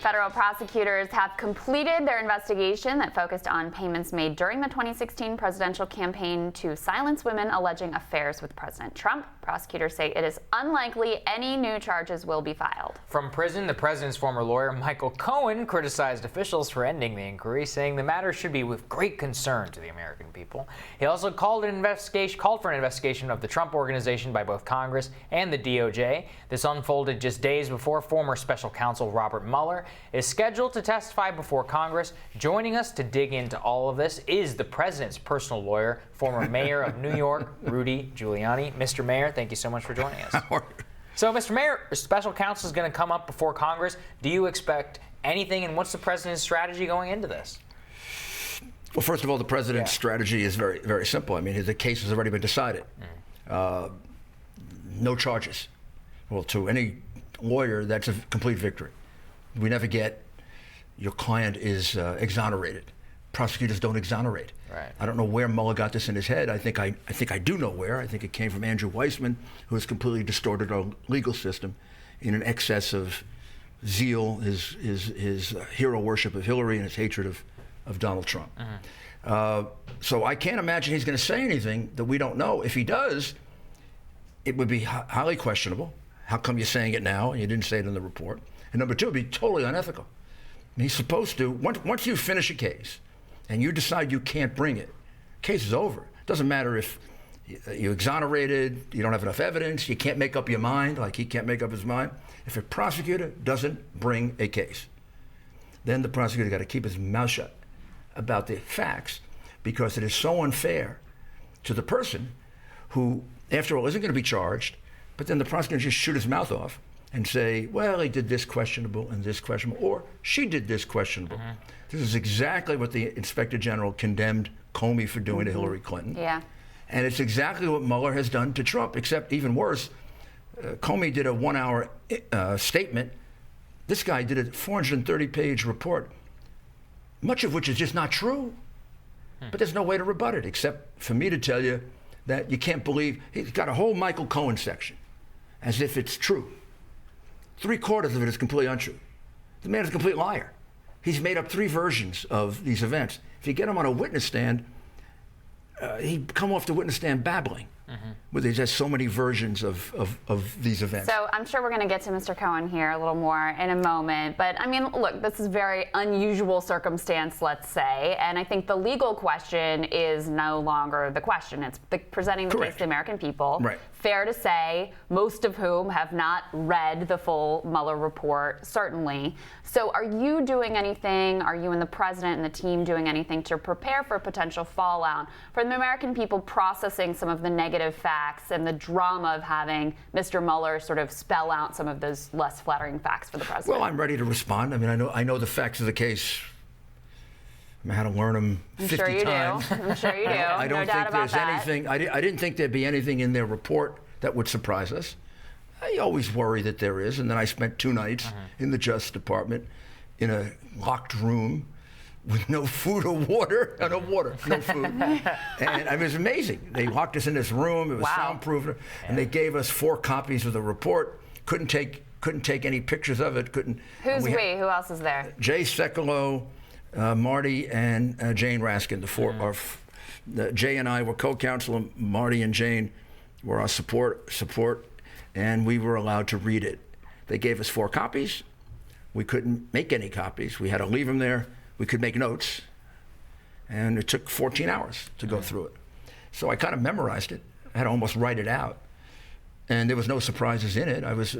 Federal prosecutors have completed their investigation that focused on payments made during the 2016 presidential campaign to silence women alleging affairs with President Trump. Prosecutors say it is unlikely any new charges will be filed. From prison, the president's former lawyer, Michael Cohen, criticized officials for ending the inquiry, saying the matter should be with great concern to the American people. He also called for an investigation of the Trump Organization by both Congress and the DOJ. This unfolded just days before former special counsel Robert Mueller is scheduled to testify before Congress. Joining us to dig into all of this is the president's personal lawyer, former mayor of New York, Rudy Giuliani. Mr. Mayor, thank you so much for joining us. So, Mr. Mayor, special counsel is going to come up before Congress. Do you expect anything, and what's the president's strategy going into this? Well, first of all, the president's strategy is very, very simple. I mean, the case has already been decided. No charges. Well, to any lawyer, that's a complete victory. We never get your client is exonerated. Prosecutors don't exonerate. Right. I don't know where Mueller got this in his head. I think I do know where. I think it came from Andrew Weissman, who has completely distorted our legal system in an excess of zeal, his hero worship of Hillary and his hatred of Donald Trump. So I can't imagine he's going to say anything that we don't know. If he does, it would be highly questionable. How come you're saying it now and you didn't say it in the report? And number two, it would be totally unethical. And he's supposed to, once you finish a case and you decide you can't bring it, case is over. It doesn't matter if you're exonerated, you don't have enough evidence, you can't make up your mind, like he can't make up his mind. If a prosecutor doesn't bring a case, then the prosecutor got to keep his mouth shut about the facts, because it is so unfair to the person who, after all, isn't going to be charged, but then the prosecutor just shoot his mouth off and say, well, he did this questionable and this questionable, or she did this questionable. This is exactly what the Inspector General condemned Comey for doing to Hillary Clinton. Yeah. And it's exactly what Mueller has done to Trump, except even worse. Comey did a 1-hour statement. This guy did a 430-page report, much of which is just not true. But there's no way to rebut it, except for me to tell you that you can't believe. He's got a whole Michael Cohen section, as if it's true. 3/4 of it is completely untrue. The man is a complete liar. He's made up 3 versions of these events. If you get him on a witness stand, he'd come off the witness stand babbling. Where there's just so many versions of these events. So I'm sure we're going to get to Mr. Cohen here a little more in a moment. But I mean, look, this is very unusual circumstance, let's say. And I think the legal question is no longer the question. It's presenting the case to the American people. Right. Fair to say, most of whom have not read the full Mueller report, certainly. So are you doing anything, are you and the president and the team doing anything to prepare for potential fallout for the American people processing some of the negative facts and the drama of having Mr. Mueller sort of spell out some of those less flattering facts for the president? Well, I'm ready to respond. I mean, I know the facts of the case. I had to learn them 50 times. I'm sure you do. I don't no think there's that. anything. I didn't think there'd be anything in their report that would surprise us. I always worry that there is. And then I spent 2 nights in the Justice Department in a locked room with no food or water. No food. And it was amazing. They locked us in this room. It was soundproof. And they gave us 4 copies of the report. Couldn't take any pictures of it. Who's we? Who else is there? Jay Sekulow, Marty, and Jane Raskin. The 4. Jay and I were co-counsel. Marty and Jane were our support, and we were allowed to read it. They gave us 4 copies. We couldn't make any copies. We had to leave them there. We could make notes, and it took 14 hours to go through it. So I kind of memorized it. I had to almost write it out, and there was no surprises in it. I was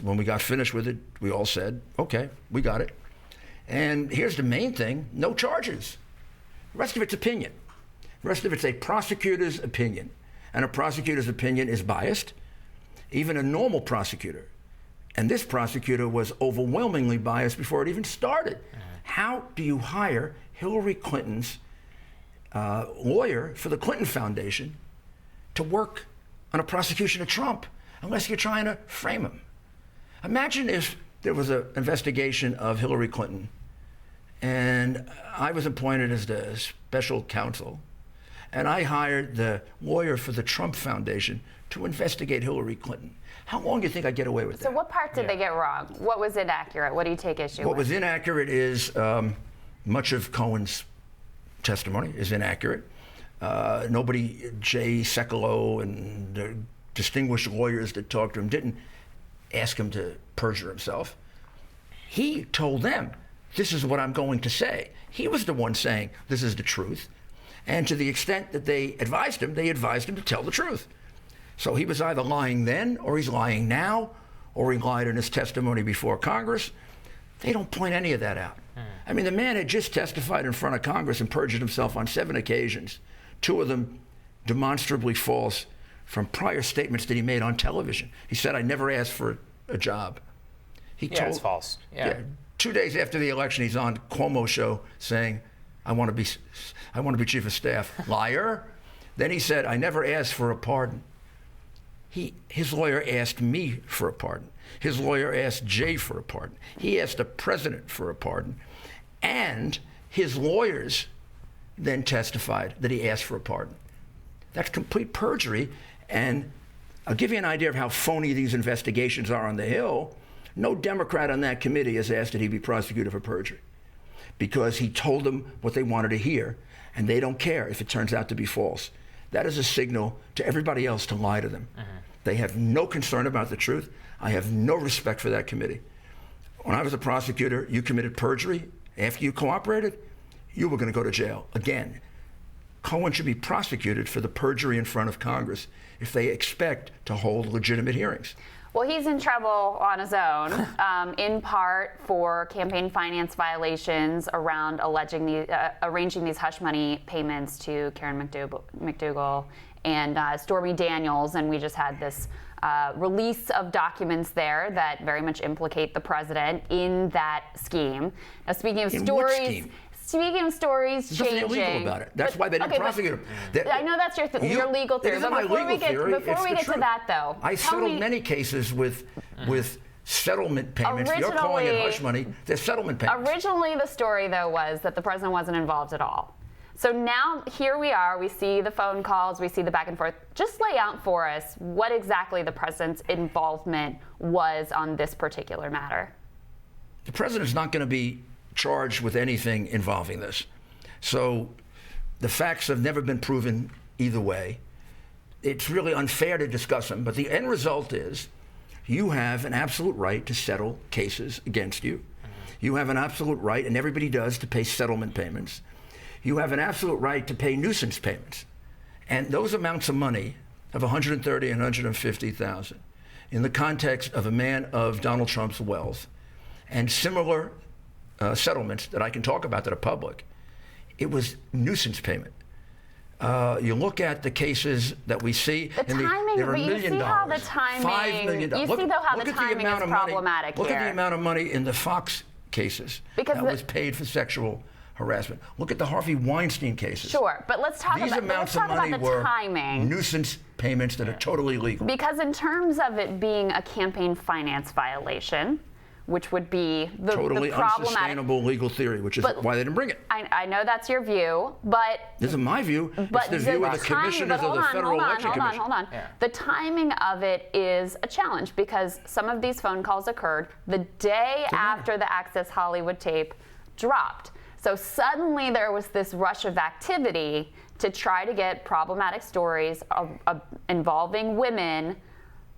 when we got finished with it, we all said, "Okay, we got it." And here's the main thing: no charges. The rest of it's opinion. The rest of it's a prosecutor's opinion. And a prosecutor's opinion is biased, even a normal prosecutor. And this prosecutor was overwhelmingly biased before it even started. How do you hire Hillary Clinton's lawyer for the Clinton Foundation to work on a prosecution of Trump unless you're trying to frame him? Imagine if there was an investigation of Hillary Clinton and I was appointed as the special counsel, and I hired the lawyer for the Trump Foundation to investigate Hillary Clinton. How long do you think I'd get away with that? So what part did they get wrong? What was inaccurate? What do you take issue with? What was inaccurate is much of Cohen's testimony is inaccurate. Nobody, Jay Sekulow and the distinguished lawyers that talked to him didn't ask him to perjure himself. He told them, this is what I'm going to say. He was the one saying, this is the truth. And to the extent that they advised him to tell the truth. So he was either lying then, or he's lying now, or he lied in his testimony before Congress. They don't point any of that out. I mean, the man had just testified in front of Congress and perjured himself on 7 occasions, 2 of them demonstrably false from prior statements that he made on television. He said, I never asked for a job. It's false. Yeah. 2 days after the election, he's on Cuomo's show saying, I want to be chief of staff. Liar. Then he said, I never asked for a pardon. His lawyer asked me for a pardon. His lawyer asked Jay for a pardon. He asked the president for a pardon. And his lawyers then testified that he asked for a pardon. That's complete perjury. And I'll give you an idea of how phony these investigations are on the Hill. No Democrat on that committee has asked that he be prosecuted for perjury, because he told them what they wanted to hear, and they don't care if it turns out to be false. That is a signal to everybody else to lie to them. They have no concern about the truth. I have no respect for that committee. When I was a prosecutor, you committed perjury. After you cooperated, you were going to go to jail again. Cohen should be prosecuted for the perjury in front of Congress if they expect to hold legitimate hearings. Well, he's in trouble on his own, in part for campaign finance violations around arranging these hush money payments to Karen McDougal and Stormy Daniels, and we just had this release of documents there that very much implicate the president in that scheme. Now, speaking of stories. What scheme? Speaking of stories There's changing. nothing illegal about it. That's why they didn't prosecute him. I know that's your legal theory. It isn't my legal theory. Before we get to that, though, I settled many cases with settlement payments. You're calling it hush money. They're settlement payments. Originally, the story, though, was that the president wasn't involved at all. So now, here we are. We see the phone calls. We see the back and forth. Just lay out for us what exactly the president's involvement was on this particular matter. The president's not going to be charged with anything involving this. So the facts have never been proven either way. It's really unfair to discuss them, but the end result is you have an absolute right to settle cases against you. You have an absolute right, and everybody does, to pay settlement payments. You have an absolute right to pay nuisance payments. And those amounts of money of $130,000 and $150,000 in the context of a man of Donald Trump's wealth and similar settlements that I can talk about that are public, it was nuisance payment. You look at the cases that we see. The timing, there are but you see how the timing. $5 million. You see though how the timing is problematic here. Look at the amount of money in the Fox cases that was paid for sexual harassment. Look at the Harvey Weinstein cases. Sure, but let's talk about the timing. Nuisance payments that are totally legal. Because in terms of it being a campaign finance violation, which would be the totally unsustainable legal theory, which is why they didn't bring it. I know that's your view, but this is my view. It's the view of the commissioners of the Federal Election Commission. Hold on. Yeah. The timing of it is a challenge because some of these phone calls occurred the day after the Access Hollywood tape dropped. So suddenly there was this rush of activity to try to get problematic stories involving women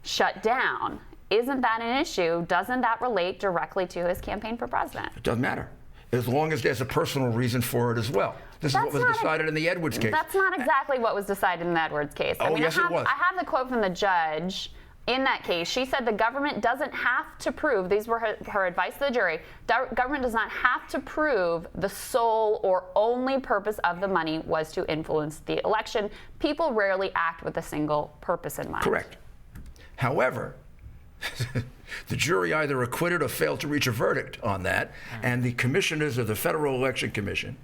shut down. Isn't that an issue? Doesn't that relate directly to his campaign for president? It doesn't matter, as long as there's a personal reason for it as well. This is what was decided in the Edwards case. That's not exactly what was decided in the Edwards case. Oh, yes, it was. I have the quote from the judge in that case. She said the government doesn't have to prove, these were her advice to the jury, government does not have to prove the sole or only purpose of the money was to influence the election. People rarely act with a single purpose in mind. Correct. However, the jury either acquitted or failed to reach a verdict on that, and the commissioners of the Federal Election Commission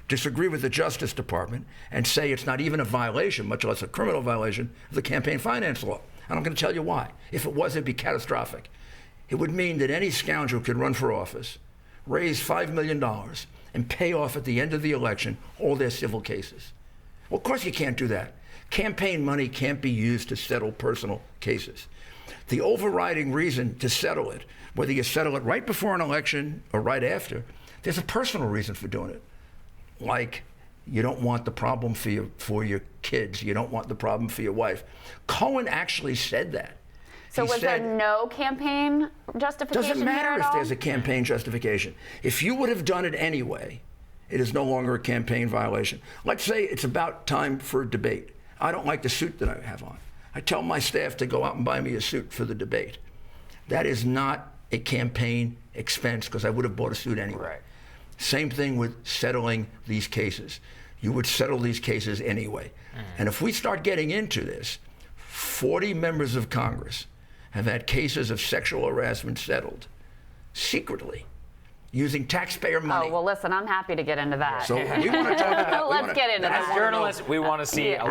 disagree with the Justice Department and say it's not even a violation, much less a criminal violation, of the campaign finance law. And I'm going to tell you why. If it was, it'd be catastrophic. It would mean that any scoundrel could run for office, raise $5 million, and pay off at the end of the election all their civil cases. Well, of course you can't do that. Campaign money can't be used to settle personal cases. The overriding reason to settle it, whether you settle it right before an election or right after, there's a personal reason for doing it. Like, you don't want the problem for your kids. You don't want the problem for your wife. Cohen actually said that. So was there no campaign justification? Doesn't matter here if at there's all? a campaign justification. If you would have done it anyway, it is no longer a campaign violation. Let's say it's about time for a debate. I don't like the suit that I have on. I tell my staff to go out and buy me a suit for the debate. That is not a campaign expense because I would have bought a suit anyway. Right. Same thing with settling these cases. You would settle these cases anyway. And if we start getting into this, 40 members of Congress have had cases of sexual harassment settled secretly using taxpayer money. Oh, well, listen, I'm happy to get into that. So we want to talk about. Let's get into As that. journalists, we want to see. Yeah,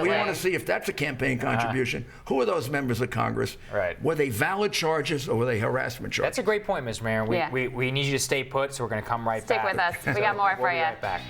We want to see if that's a campaign contribution. Who are those members of Congress? Right. Were they valid charges or were they harassment charges? That's a great point, Ms. Mayor. We need you to stay put, so we're going to come right back. Stick with us. We got more We'll for be you. right back.